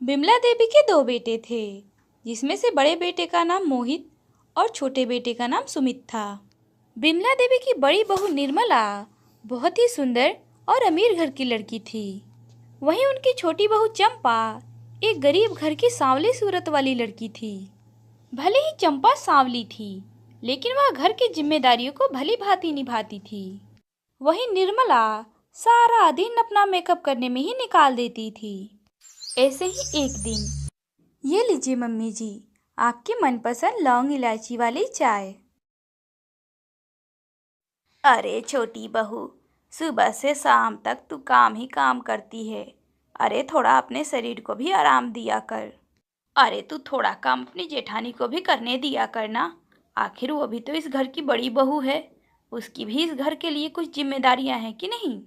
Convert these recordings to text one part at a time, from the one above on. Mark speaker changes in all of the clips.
Speaker 1: बिमला देवी के दो बेटे थे, जिसमें से बड़े बेटे का नाम मोहित और छोटे बेटे का नाम सुमित था। बिमला देवी की बड़ी बहू निर्मला बहुत ही सुंदर और अमीर घर की लड़की थी। वहीं उनकी छोटी बहू चंपा एक गरीब घर की सांवली सूरत वाली लड़की थी। भले ही चंपा सांवली थी, लेकिन वह घर की जिम्मेदारियों को भली भांति निभाती थी। वहीं निर्मला सारा दिन अपना मेकअप करने में ही निकाल देती थी। ऐसे ही एक दिन, ये लीजिए मम्मी जी, आपकी मनपसंद लौंग इलायची वाली चाय। अरे छोटी बहू, सुबह से शाम तक तू काम ही काम करती है। अरे थोड़ा अपने शरीर को भी आराम दिया कर। अरे तू थोड़ा काम अपनी जेठानी को भी करने दिया करना। आखिर वो भी तो इस घर की बड़ी बहू है, उसकी भी इस घर के लिए कुछ जिम्मेदारियां हैं कि नहीं।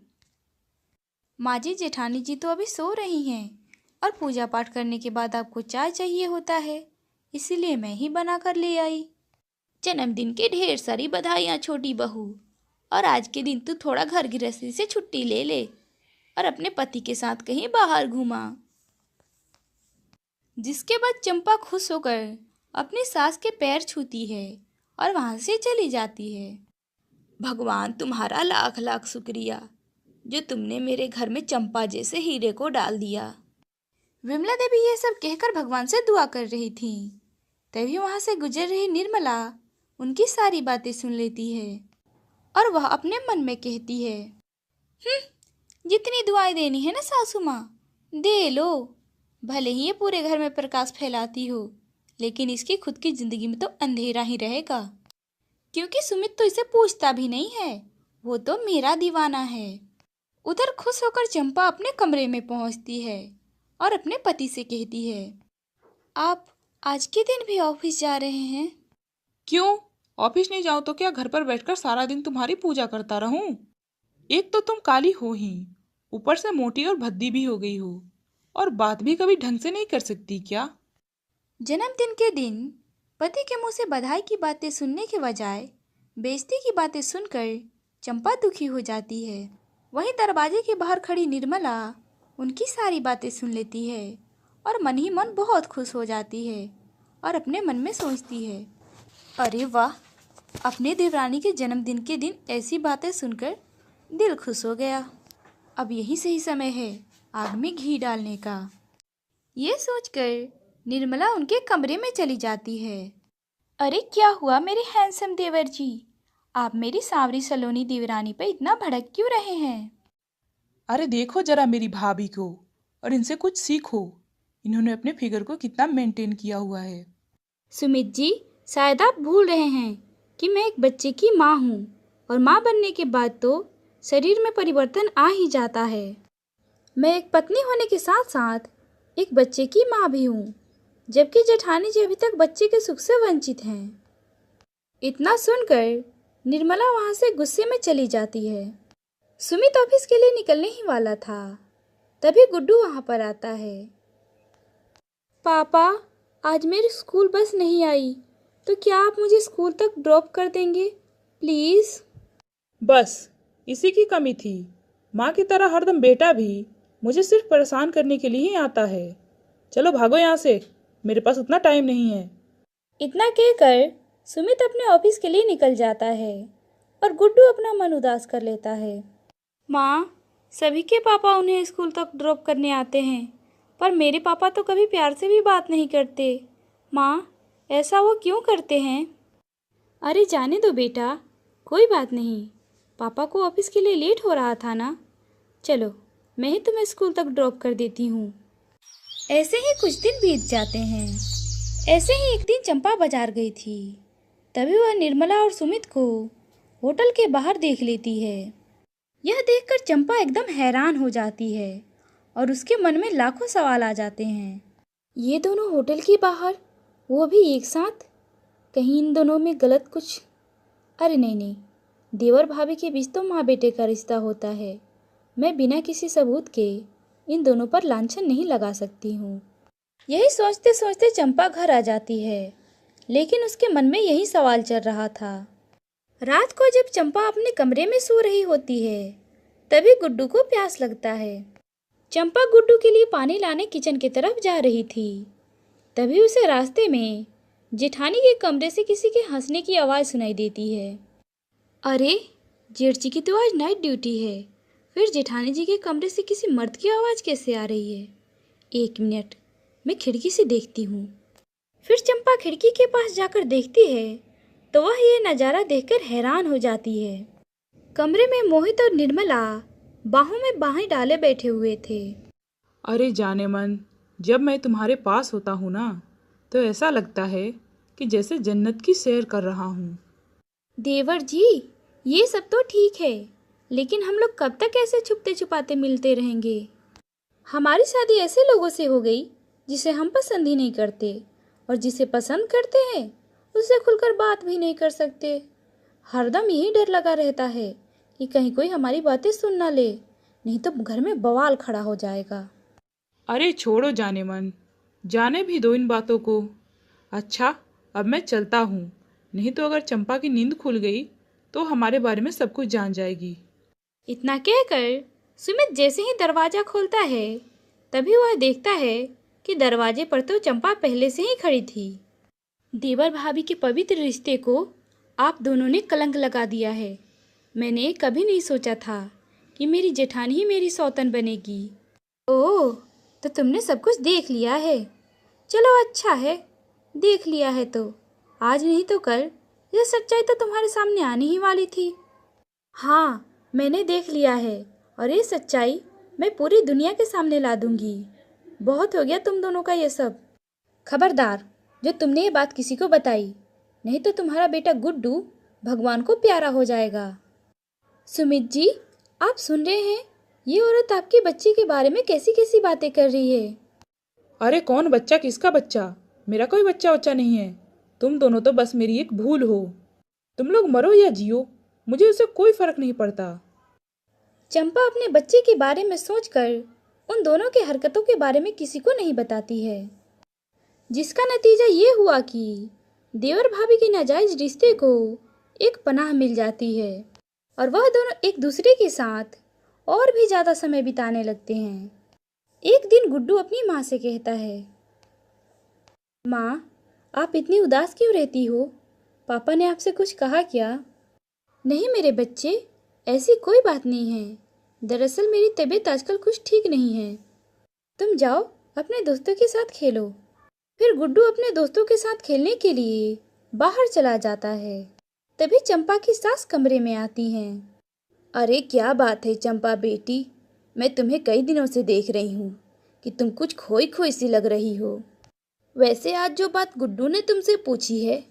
Speaker 1: माँ जी, जेठानी जी तो अभी सो रही हैं और पूजा पाठ करने के बाद आपको चाय चाहिए होता है, इसीलिए मैं ही बना कर ले आई। जन्मदिन के ढेर सारी बधाइयाँ छोटी बहू। और आज के दिन तू थोड़ा घर गृहस्थी से छुट्टी ले ले और अपने पति के साथ कहीं बाहर घूमा। जिसके बाद चंपा खुश होकर अपनी सास के पैर छूती है और वहां से चली जाती है। भगवान तुम्हारा लाख लाख शुक्रिया, जो तुमने मेरे घर में चंपा जैसे हीरे को डाल दिया। विमला देवी ये सब कहकर भगवान से दुआ कर रही थी। तभी वहां से गुजर रही निर्मला उनकी सारी बातें सुन लेती है और वह अपने मन में कहती है, जितनी दुआएं देनी है ना सासू माँ, दे लो। भले ही ये पूरे घर में प्रकाश फैलाती हो, लेकिन इसकी खुद की जिंदगी में तो अंधेरा ही रहेगा, क्योंकि सुमित तो इसे पूछता भी नहीं है, वो तो मेरा दीवाना है। उधर खुश होकर चंपा अपने कमरे में पहुंचती है और अपने पति से कहती है, आप आज के दिन भी ऑफिस जा रहे हैं?
Speaker 2: क्यों? ऑफिस नहीं जाऊं तो क्या घर पर बैठकर सारा दिन तुम्हारी पूजा करता रहूं? एक तो तुम काली हो ही, ऊपर से मोटी और भद्दी भी हो गई हो, और बात भी कभी ढंग से नहीं कर सकती क्या?
Speaker 1: जन्मदिन के दिन पति के मुंह से बधाई की बातें सुनने के बजाय बेइज्जती की बातें सुनकर चंपा दुखी हो जाती है। वहीं दरवाजे के बाहर खड़ी निर्मला उनकी सारी बातें सुन लेती है और मन ही मन बहुत खुश हो जाती है और अपने मन में सोचती है, अरे वाह, अपने देवरानी के जन्मदिन के दिन ऐसी बातें सुनकर दिल खुश हो गया। अब यही सही समय है आग में घी डालने का। ये सोचकर निर्मला उनके कमरे में चली जाती है। अरे क्या हुआ मेरे हैंडसम देवर जी, आप मेरी सांवरी सलोनी देवरानी पर इतना भड़क क्यों रहे हैं?
Speaker 2: अरे देखो जरा मेरी भाभी को, और इनसे कुछ सीखो। इन्होंने अपने फिगर को कितना मेंटेन किया हुआ है।
Speaker 1: सुमित जी, शायद आप भूल रहे हैं कि मैं एक बच्चे की माँ हूँ, और माँ बनने के बाद तो शरीर में परिवर्तन आ ही जाता है। मैं एक पत्नी होने के साथ साथ एक बच्चे की माँ भी हूँ, जबकि जेठानी जी अभी तक बच्चे के सुख से वंचित हैं। इतना सुनकर निर्मला वहां से गुस्से में चली जाती है। सुमित ऑफिस के लिए निकलने ही वाला था, तभी गुड्डू वहां पर आता है। पापा, आज मेरी स्कूल बस नहीं आई, तो क्या आप मुझे स्कूल तक ड्रॉप कर देंगे प्लीज़?
Speaker 2: बस इसी की कमी थी। माँ की तरह हरदम बेटा भी मुझे सिर्फ परेशान करने के लिए ही आता है। चलो भागो यहाँ से, मेरे पास उतना टाइम नहीं है।
Speaker 1: इतना कहकर सुमित अपने ऑफिस के लिए निकल जाता है और गुड्डू अपना मन उदास कर लेता है। माँ, सभी के पापा उन्हें स्कूल तक ड्रॉप करने आते हैं, पर मेरे पापा तो कभी प्यार से भी बात नहीं करते। माँ, ऐसा वो क्यों करते हैं? अरे जाने दो बेटा, कोई बात नहीं। पापा को ऑफिस के लिए लेट हो रहा था ना, चलो मैं ही तुम्हें स्कूल तक ड्रॉप कर देती हूँ। ऐसे ही कुछ दिन बीत जाते हैं। ऐसे ही एक दिन चंपा बाजार गई थी। तभी वह निर्मला और सुमित को होटल के बाहर देख लेती है। यह देखकर चंपा एकदम हैरान हो जाती है और उसके मन में लाखों सवाल आ जाते हैं। ये दोनों होटल के बाहर, वो भी एक साथ, कहीं इन दोनों में गलत कुछ? अरे नहीं नहीं, देवर भाभी के बीच तो माँ बेटे का रिश्ता होता है। मैं बिना किसी सबूत के इन दोनों पर लांछन नहीं लगा सकती हूँ। यही सोचते सोचते चंपा घर आ जाती है, लेकिन उसके मन में यही सवाल चल रहा था। रात को जब चंपा अपने कमरे में सो रही होती है, तभी गुड्डू को प्यास लगता है। चंपा गुड्डू के लिए पानी लाने किचन की तरफ जा रही थी। तभी उसे रास्ते में जेठानी के कमरे से किसी के हंसने की आवाज़ सुनाई देती है। अरे, जेठ जी की तो आज नाइट ड्यूटी है, फिर जेठानी जी के कमरे से किसी मर्द की आवाज़ कैसे आ रही है? 1 मिनट, मैं खिड़की से देखती हूँ। फिर चंपा खिड़की के पास जाकर देखती है तो वह ये नज़ारा देखकर हैरान हो जाती है। कमरे में मोहित और निर्मला बाहों में बाहें डाले बैठे हुए थे।
Speaker 2: अरे जाने मन, जब मैं तुम्हारे पास होता हूँ ना, तो ऐसा लगता है कि जैसे जन्नत की सैर कर रहा हूँ।
Speaker 1: देवर जी, ये सब तो ठीक है, लेकिन हम लोग कब तक ऐसे छुपते छुपाते मिलते रहेंगे? हमारी शादी ऐसे लोगों से हो गई जिसे हम पसंद ही नहीं करते, और जिसे पसंद करते हैं उससे खुलकर बात भी नहीं कर सकते। हरदम यही डर लगा रहता है कि कहीं कोई हमारी बातें सुन ना ले, नहीं तो घर में बवाल खड़ा हो जाएगा।
Speaker 2: अरे छोड़ो जाने मन, जाने भी दो इन बातों को। अच्छा, अब मैं चलता हूँ, नहीं तो अगर चंपा की नींद खुल गई तो हमारे बारे में सब कुछ जान जाएगी।
Speaker 1: इतना कहकर सुमित जैसे ही दरवाजा खोलता है तभी वह देखता है कि दरवाजे पर तो चंपा पहले से ही खड़ी थी। देवर भाभी के पवित्र रिश्ते को आप दोनों ने कलंक लगा दिया है। मैंने कभी नहीं सोचा था कि मेरी जेठानी ही मेरी सौतन बनेगी। ओह, तो तुमने सब कुछ देख लिया है। चलो अच्छा है, देख लिया है तो आज नहीं तो कल यह सच्चाई तो तुम्हारे सामने आने ही वाली थी। हाँ, मैंने देख लिया है, और ये सच्चाई मैं पूरी दुनिया के सामने ला दूंगी। बहुत हो गया तुम दोनों का ये सब। खबरदार, जो तुमने ये बात किसी को बताई, नहीं तो तुम्हारा बेटा गुड्डू भगवान को प्यारा हो जाएगा। सुमित जी, आप सुन रहे हैं? ये औरत आपके बच्चे के बारे में कैसी कैसी बातें कर रही है।
Speaker 2: अरे कौन बच्चा, किसका बच्चा? मेरा कोई बच्चा वच्चा नहीं है। तुम दोनों तो बस मेरी एक भूल हो। तुम लोग मरो या जियो, मुझे उससे कोई फर्क नहीं पड़ता।
Speaker 1: चंपा अपने बच्चे के बारे में सोचकर उन दोनों की हरकतों के बारे में किसी को नहीं बताती है, जिसका नतीजा ये हुआ कि देवर भाभी के नाजायज रिश्ते को एक पनाह मिल जाती है और वह दोनों एक दूसरे के साथ और भी ज़्यादा समय बिताने लगते हैं। एक दिन गुड्डू अपनी माँ से कहता है, माँ, आप इतनी उदास क्यों रहती हो? पापा ने आपसे कुछ कहा क्या? नहीं मेरे बच्चे, ऐसी कोई बात नहीं है। दरअसल मेरी तबीयत आजकल कुछ ठीक नहीं है। तुम जाओ अपने दोस्तों के साथ खेलो। फिर गुड्डू अपने दोस्तों के साथ खेलने के लिए बाहर चला जाता है। तभी चंपा की सास कमरे में आती हैं। अरे क्या बात है चंपा बेटी, मैं तुम्हें कई दिनों से देख रही हूँ कि तुम कुछ खोई खोई सी लग रही हो। वैसे आज जो बात गुड्डू ने तुमसे पूछी है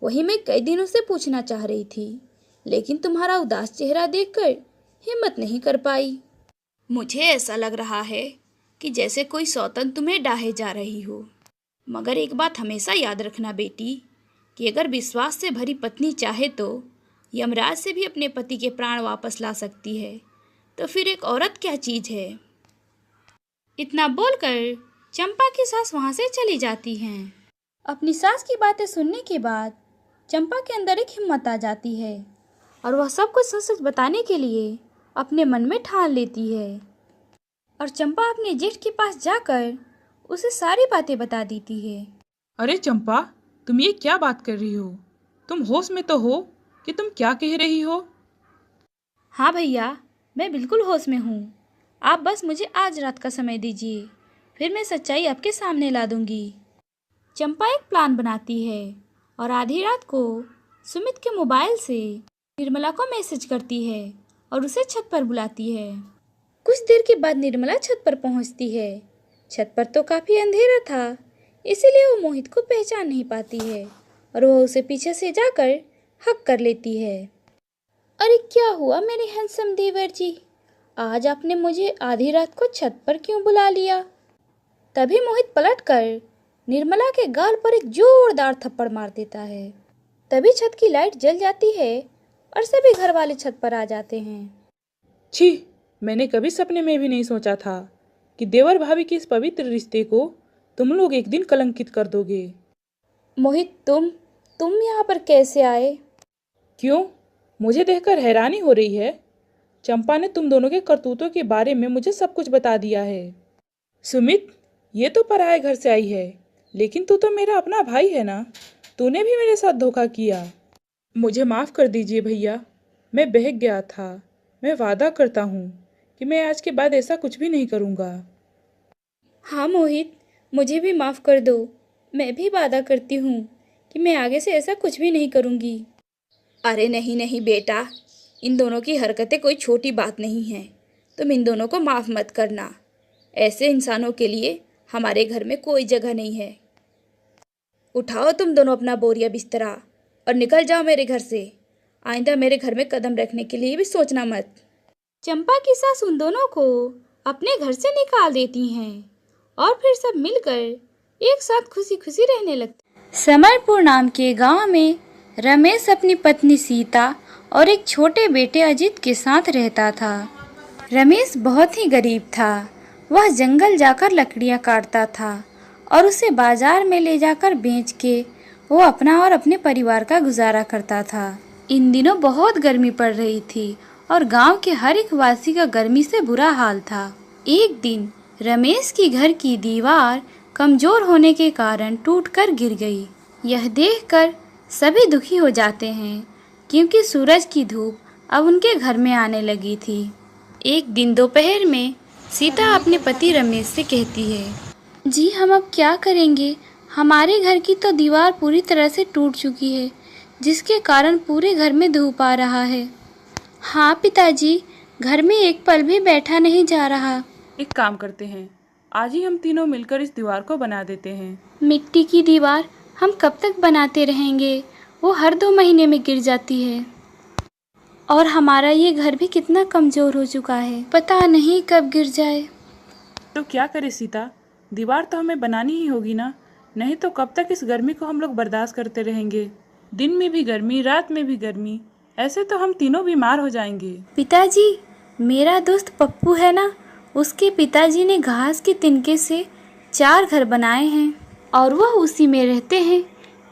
Speaker 1: वही मैं कई दिनों से पूछना चाह रही थी, लेकिन तुम्हारा उदास चेहरा देखकर हिम्मत नहीं कर पाई। मुझे ऐसा लग रहा है कि जैसे कोई सौतन तुम्हें डाहे जा रही हो। मगर एक बात हमेशा याद रखना बेटी, कि अगर विश्वास से भरी पत्नी चाहे तो यमराज से भी अपने पति के प्राण वापस ला सकती है, तो फिर एक औरत क्या चीज़ है। इतना बोलकर चंपा की सास वहाँ से चली जाती हैं। अपनी सास की बातें सुनने के बाद चंपा के अंदर एक हिम्मत आ जाती है और वह सब कुछ सच सच बताने के लिए अपने मन में ठान लेती है। और चंपा अपने जेठ के पास जाकर उसे सारी बातें बता देती है।
Speaker 2: अरे चंपा, तुम ये क्या बात कर रही हो? तुम होश में तो हो कि तुम क्या कह रही हो?
Speaker 1: हाँ भैया, मैं बिल्कुल होश में हूँ। आप बस मुझे आज रात का समय दीजिए, फिर मैं सच्चाई आपके सामने ला दूंगी। चंपा एक प्लान बनाती है और आधी रात को सुमित के मोबाइल से निर्मला को मैसेज करती है और उसे छत पर बुलाती है। कुछ देर के बाद निर्मला छत पर पहुंचती है। छत पर तो काफी अंधेरा था, इसीलिए वो मोहित को पहचान नहीं पाती है और वह उसे पीछे से जाकर हक कर लेती है। अरे क्या हुआ मेरे हैंडसम देवर जी, आज आपने मुझे आधी रात को छत पर क्यों बुला लिया? तभी मोहित पलटकर निर्मला के गाल पर एक जोरदार थप्पड़ मार देता है। तभी छत की लाइट जल जाती है और सभी घर वाले छत पर आ जाते हैं।
Speaker 2: छी, मैंने कभी सपने में भी नहीं सोचा था कि देवर भाभी के इस पवित्र रिश्ते को तुम लोग एक दिन कलंकित कर दोगे।
Speaker 1: मोहित, तुम यहाँ पर कैसे आए?
Speaker 2: क्यों? मुझे देखकर हैरानी हो रही है? चंपा ने तुम दोनों के करतूतों के बारे में मुझे सब कुछ बता दिया है। सुमित, ये तो पराये घर से आई है, लेकिन तू तो मेरा अपना भाई है ना। तूने भी मेरे साथ धोखा किया। मुझे माफ़ कर दीजिए भैया, मैं बहक गया था। मैं वादा करता हूँ कि मैं आज के बाद ऐसा कुछ भी नहीं करूँगा।
Speaker 1: हाँ मोहित, मुझे भी माफ़ कर दो। मैं भी वादा करती हूँ कि मैं आगे से ऐसा कुछ भी नहीं करूँगी। अरे नहीं नहीं बेटा, इन दोनों की हरकतें कोई छोटी बात नहीं है। तुम इन दोनों को माफ़ मत करना। ऐसे इंसानों के लिए हमारे घर में कोई जगह नहीं है। उठाओ तुम दोनों अपना बोरिया बिस्तरा और निकल जाओ मेरे घर से। आइंदा मेरे घर में कदम रखने के लिए भी सोचना मत। चंपा की सास उन दोनों को अपने घर से निकाल देती हैं और फिर सब मिलकर एक साथ खुशी खुशी रहने लगते। समरपुर नाम के गांव में रमेश अपनी पत्नी सीता और एक छोटे बेटे अजित के साथ रहता था। रमेश बहुत ही गरीब था। वह जंगल जाकर लकड़ियां काटता था और उसे बाजार में ले जाकर बेच के वो अपना और अपने परिवार का गुजारा करता था। इन दिनों बहुत गर्मी पड़ रही थी और गांव के हर एक वासी का गर्मी से बुरा हाल था। एक दिन रमेश की घर की दीवार कमजोर होने के कारण टूटकर गिर गई। यह देखकर सभी दुखी हो जाते हैं क्योंकि सूरज की धूप अब उनके घर में आने लगी थी। एक दिन दोपहर में सीता अपने पति रमेश से कहती है, जी हम अब क्या करेंगे? हमारे घर की तो दीवार पूरी तरह से टूट चुकी है, जिसके कारण पूरे घर में धूप आ रहा है। हाँ पिताजी, घर में एक पल भी बैठा नहीं जा रहा।
Speaker 2: एक काम करते हैं, आज ही हम तीनों मिलकर इस दीवार को बना देते हैं।
Speaker 1: मिट्टी की दीवार हम कब तक बनाते रहेंगे? वो हर 2 महीने में गिर जाती है और हमारा ये घर भी कितना कमजोर हो चुका है, पता नहीं कब गिर जाए।
Speaker 2: तो क्या करें सीता, दीवार तो हमें बनानी ही होगी ना, नहीं तो कब तक इस गर्मी को हम लोग बर्दाश्त करते रहेंगे। दिन में भी गर्मी, रात में भी गर्मी, ऐसे तो हम तीनों बीमार हो जाएंगे।
Speaker 1: पिताजी, मेरा दोस्त पप्पू है ना, उसके पिताजी ने घास के तिनके से 4 घर बनाए हैं और वह उसी में रहते हैं।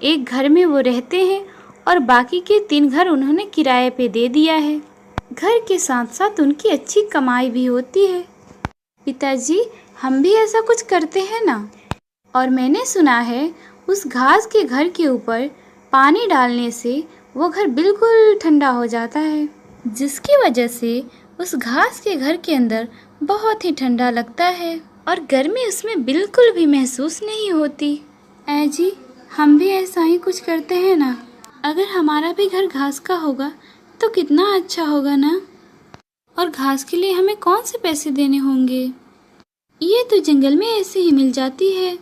Speaker 1: एक घर में वो रहते हैं और बाकी के 3 घर उन्होंने किराए पे दे दिया है। घर के साथ साथ उनकी अच्छी कमाई भी होती है। पिताजी, हम भी ऐसा कुछ करते हैं ना। और मैंने सुना है उस घास के घर के ऊपर पानी डालने से वो घर बिल्कुल ठंडा हो जाता है, जिसकी वजह से उस घास के घर के अंदर बहुत ही ठंडा लगता है और गर्मी उसमें बिल्कुल भी महसूस नहीं होती। जी, हम भी ऐसा ही कुछ करते हैं ना। अगर हमारा भी घर घास का होगा तो कितना अच्छा होगा ना। और घास के लिए हमें कौन से पैसे देने होंगे? ये तो जंगल में ऐसे ही मिल जाती है।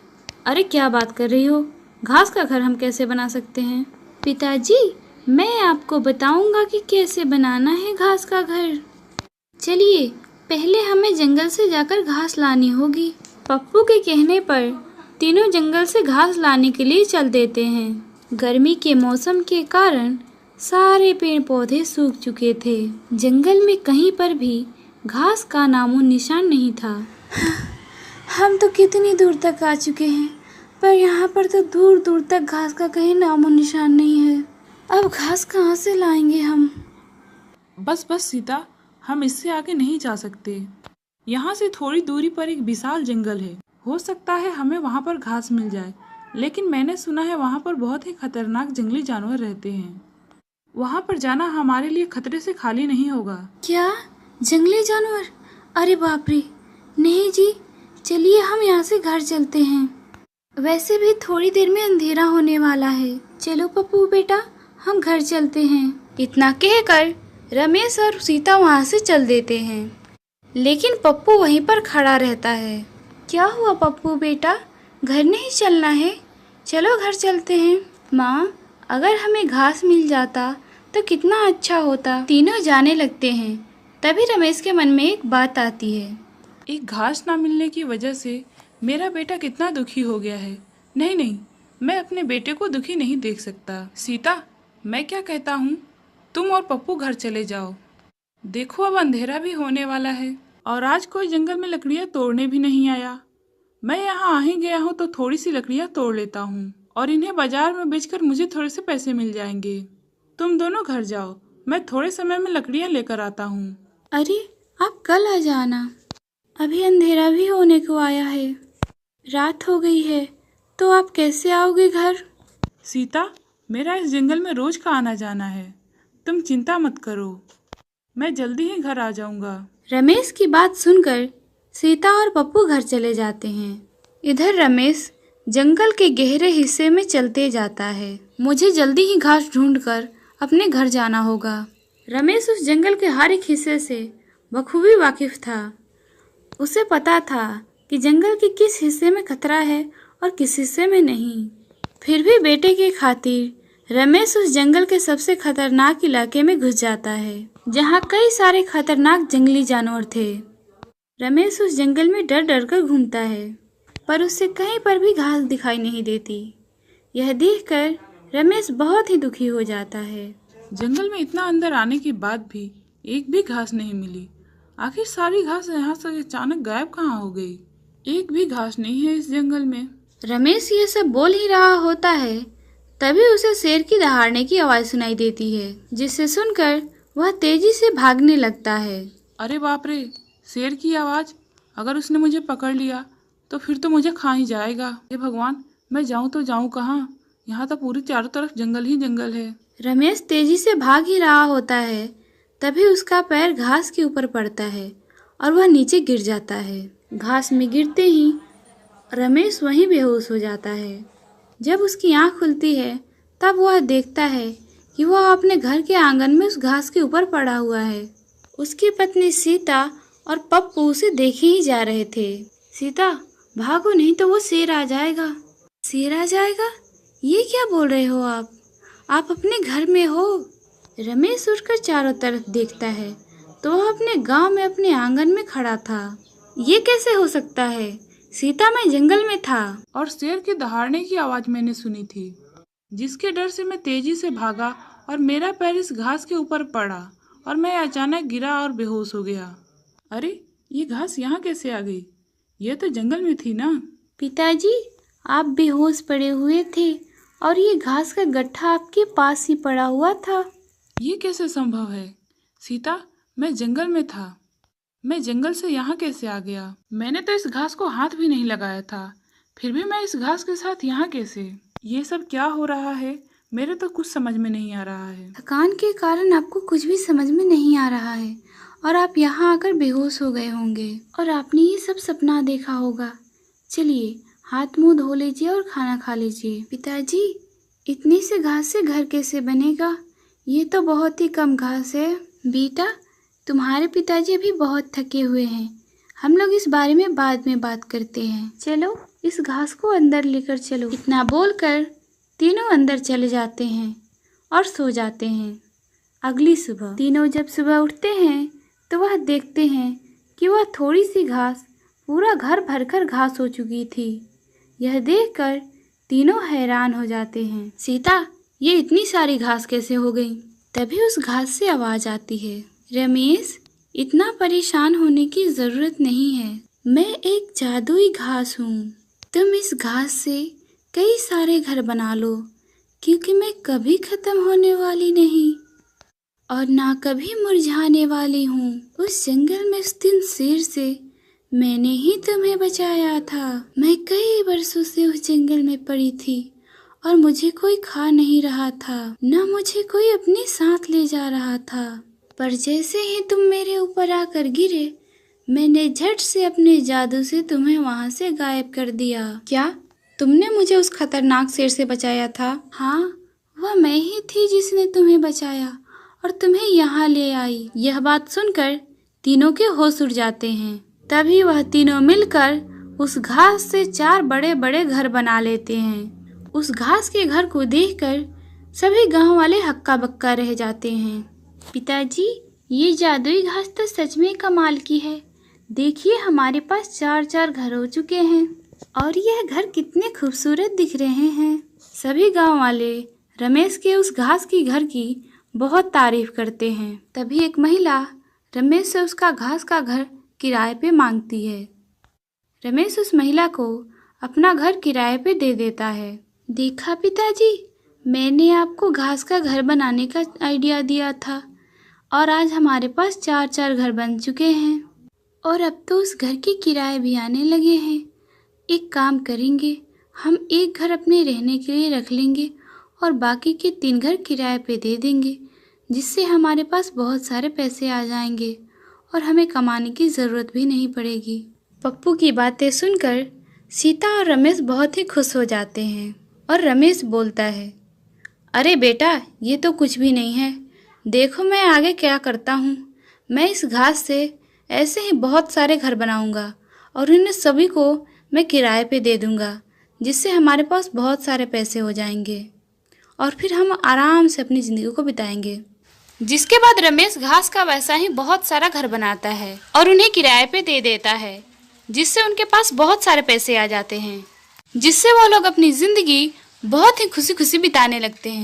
Speaker 1: अरे क्या बात कर रही हो, घास का घर हम कैसे बना सकते हैं? पिताजी, मैं आपको बताऊंगा कि कैसे बनाना है घास का घर। चलिए, पहले हमें जंगल से जाकर घास लानी होगी। पप्पू के कहने पर तीनों जंगल से घास लाने के लिए चल देते हैं। गर्मी के मौसम के कारण सारे पेड़ पौधे सूख चुके थे। जंगल में कहीं पर भी घास का नामो निशान नहीं था। हम तो कितनी दूर तक आ चुके हैं, पर यहाँ पर तो दूर दूर तक घास का कहीं नामो निशान नहीं है। अब घास कहाँ से लाएंगे हम?
Speaker 2: बस बस सीता, हम इससे आगे नहीं जा सकते। यहाँ से थोड़ी दूरी पर एक विशाल जंगल है, हो सकता है हमें वहाँ पर घास मिल जाए, लेकिन मैंने सुना है वहाँ पर बहुत ही खतरनाक जंगली जानवर रहते हैं। वहाँ पर जाना हमारे लिए खतरे से खाली नहीं होगा।
Speaker 1: क्या? जंगली जानवर? अरे बाप रे! नहीं जी, चलिए हम यहाँ से घर चलते हैं। वैसे भी थोड़ी देर में अंधेरा होने वाला है। चलो पप्पू बेटा, हम घर चलते हैं। इतना कहकर रमेश और सीता वहाँ से चल देते हैं, लेकिन पप्पू वहीं पर खड़ा रहता है। क्या हुआ पप्पू बेटा, घर नहीं चलना है? चलो घर चलते हैं। माँ, अगर हमें घास मिल जाता तो कितना अच्छा होता। तीनों जाने लगते हैं। तभी रमेश के मन में एक बात आती है।
Speaker 2: एक घास ना मिलने की वजह से मेरा बेटा कितना दुखी हो गया है। नहीं नहीं, मैं अपने बेटे को दुखी नहीं देख सकता। सीता, मैं क्या कहता हूँ, तुम और पप्पू घर चले जाओ। देखो अब अंधेरा भी होने वाला है और आज कोई जंगल में लकड़ियाँ तोड़ने भी नहीं आया। मैं यहाँ आ ही गया हूँ तो थोड़ी सी लकड़ियाँ तोड़ लेता हूँ और इन्हें बाजार में बेचकर मुझे थोड़े से पैसे मिल जाएंगे। तुम दोनों घर जाओ, मैं थोड़े समय में लकड़ियाँ लेकर आता हूँ।
Speaker 1: अरे, आप कल आ जाना, अभी अंधेरा भी होने को आया है, रात हो गई है, तो आप कैसे आओगे घर?
Speaker 2: सीता, मेरा इस जंगल में रोज का आना जाना है, तुम चिंता मत करो, मैं जल्दी ही घर आ जाऊंगा।
Speaker 1: रमेश की बात सुनकर सीता और पप्पू घर चले जाते हैं। इधर रमेश जंगल के गहरे हिस्से में चलते जाता है। मुझे जल्दी ही घास ढूंढकर अपने घर जाना होगा। रमेश उस जंगल के हर एक हिस्से से बखूबी वाकिफ था। उसे पता था कि जंगल के किस हिस्से में खतरा है और किस हिस्से में नहीं। फिर भी बेटे की खातिर रमेश उस जंगल के सबसे खतरनाक इलाके में घुस जाता है, जहाँ कई सारे खतरनाक जंगली जानवर थे। रमेश उस जंगल में डर डर कर घूमता है, पर उसे कहीं पर भी घास दिखाई नहीं देती। यह देखकर रमेश बहुत ही दुखी हो जाता है।
Speaker 2: जंगल में इतना अंदर आने के बाद भी एक भी घास नहीं मिली। आखिर सारी घास यहाँ से अचानक गायब कहाँ हो गई? एक भी घास नहीं है इस जंगल में।
Speaker 1: रमेश ये सब बोल ही रहा होता है, तभी उसे शेर की दहाड़ने की आवाज सुनाई देती है, जिसे सुनकर वह तेजी से भागने लगता है।
Speaker 2: अरे बाप रे, शेर की आवाज! अगर उसने मुझे पकड़ लिया तो फिर तो मुझे खा ही जाएगा। हे भगवान, मैं जाऊं तो जाऊं कहाँ? यहाँ तो पूरी चारों तरफ जंगल ही जंगल है।
Speaker 1: रमेश तेजी से भाग ही रहा होता है, तभी उसका पैर घास के ऊपर पड़ता है और वह नीचे गिर जाता है। घास में गिरते ही रमेश वहीं बेहोश हो जाता है। जब उसकी आंख खुलती है, तब वह देखता है कि वह अपने घर के आंगन में उस घास के ऊपर पड़ा हुआ है। उसकी पत्नी सीता और पप्पू उसे देखे ही जा रहे थे। सीता, भागो नहीं तो वो शेर आ जाएगा। शेर आ जाएगा? ये क्या बोल रहे हो आप? आप अपने घर में हो। रमेश उठकर चारों तरफ देखता है तो वह अपने गांव में अपने आंगन में खड़ा था। ये कैसे हो सकता है? सीता, मैं जंगल में था
Speaker 2: और शेर के दहाड़ने की आवाज मैंने सुनी थी, जिसके डर से मैं तेजी से भागा और मेरा पैर इस घास के ऊपर पड़ा और मैं अचानक गिरा और बेहोश हो गया। अरे, ये घास यहाँ कैसे आ गई? ये तो जंगल में थी ना।
Speaker 1: पिताजी, आप बेहोश पड़े हुए थे और ये घास का गट्ठा आपके पास ही पड़ा हुआ था।
Speaker 2: ये कैसे संभव है? सीता, मैं जंगल में था, मैं जंगल से यहाँ कैसे आ गया? मैंने तो इस घास को हाथ भी नहीं लगाया था, फिर भी मैं इस घास के साथ यहाँ कैसे? ये सब क्या हो रहा है? मेरे तो कुछ समझ में नहीं आ रहा है।
Speaker 1: थकान के कारण आपको कुछ भी समझ में नहीं आ रहा है और आप यहाँ आकर बेहोश हो गए होंगे और आपने ये सब सपना देखा होगा। चलिए, हाथ मुंह धो लीजिए और खाना खा लीजिए। पिताजी, इतनी से घास से घर कैसे बनेगा? ये तो बहुत ही कम घास है। बेटा, तुम्हारे पिताजी अभी बहुत थके हुए हैं, हम लोग इस बारे में बाद में बात करते हैं। चलो, इस घास को अंदर लेकर चलो। इतना बोलकर तीनों अंदर चले जाते हैं और सो जाते हैं। अगली सुबह तीनों जब सुबह उठते हैं तो वह देखते हैं कि वह थोड़ी सी घास पूरा घर भरकर घास हो चुकी थी। यह देखकर तीनों हैरान हो जाते हैं। सीता, ये इतनी सारी घास कैसे हो गई? तभी उस घास से आवाज आती है, रमेश, इतना परेशान होने की जरूरत नहीं है, मैं एक जादुई घास हूँ। तुम इस घास से कई सारे घर बना लो, क्योंकि मैं कभी खत्म होने वाली नहीं और ना कभी मुरझाने वाली हूँ। उस जंगल में उस दिन शेर से मैंने ही तुम्हें बचाया था। मैं कई वर्षों से उस जंगल में पड़ी थी और मुझे कोई खा नहीं रहा था, न मुझे कोई अपने साथ ले जा रहा था। पर जैसे ही तुम मेरे ऊपर आकर गिरे, मैंने झट से अपने जादू से तुम्हें वहाँ से गायब कर दिया। क्या तुमने मुझे उस खतरनाक शेर से बचाया था? हाँ, वह मैं ही थी जिसने तुम्हें बचाया और तुम्हें यहाँ ले आई। यह बात सुनकर तीनों के होश उड़ जाते हैं। तभी वह तीनों मिलकर उस घास से 4 बड़े बड़े घर बना लेते हैं। उस घास के घर को देखकर सभी गांव वाले हक्का बक्का रह जाते हैं। पिताजी, ये जादुई घास तो सच में कमाल की है। देखिए, हमारे पास 4 घर हो चुके हैं और यह घर कितने खूबसूरत दिख रहे हैं। सभी गांव वाले रमेश के उस घास की घर की बहुत तारीफ करते हैं। तभी एक महिला रमेश से उसका घास का घर किराए पे मांगती है। रमेश उस महिला को अपना घर किराए पे दे देता है। देखा पिताजी, मैंने आपको घास का घर बनाने का आइडिया दिया था और आज हमारे पास 4-4 घर बन चुके हैं और अब तो उस घर के किराए भी आने लगे हैं। एक काम करेंगे, हम एक घर अपने रहने के लिए रख लेंगे और बाकी के 3 घर किराए पे दे देंगे, जिससे हमारे पास बहुत सारे पैसे आ जाएंगे और हमें कमाने की ज़रूरत भी नहीं पड़ेगी। पप्पू की बातें सुनकर सीता और रमेश बहुत ही खुश हो जाते हैं और रमेश बोलता है, अरे बेटा, ये तो कुछ भी नहीं है। देखो मैं आगे क्या करता हूँ। मैं इस घास से ऐसे ही बहुत सारे घर बनाऊंगा और इन्हें सभी को मैं किराए पे दे दूंगा, जिससे हमारे पास बहुत सारे पैसे हो जाएंगे और फिर हम आराम से अपनी ज़िंदगी को बिताएंगे। जिसके बाद रमेश घास का वैसा ही बहुत सारा घर बनाता है और उन्हें किराए पे दे देता है, जिससे उनके पास बहुत सारे पैसे आ जाते हैं, जिससे वो लोग अपनी ज़िंदगी बहुत ही खुशी खुशी बिताने लगते हैं।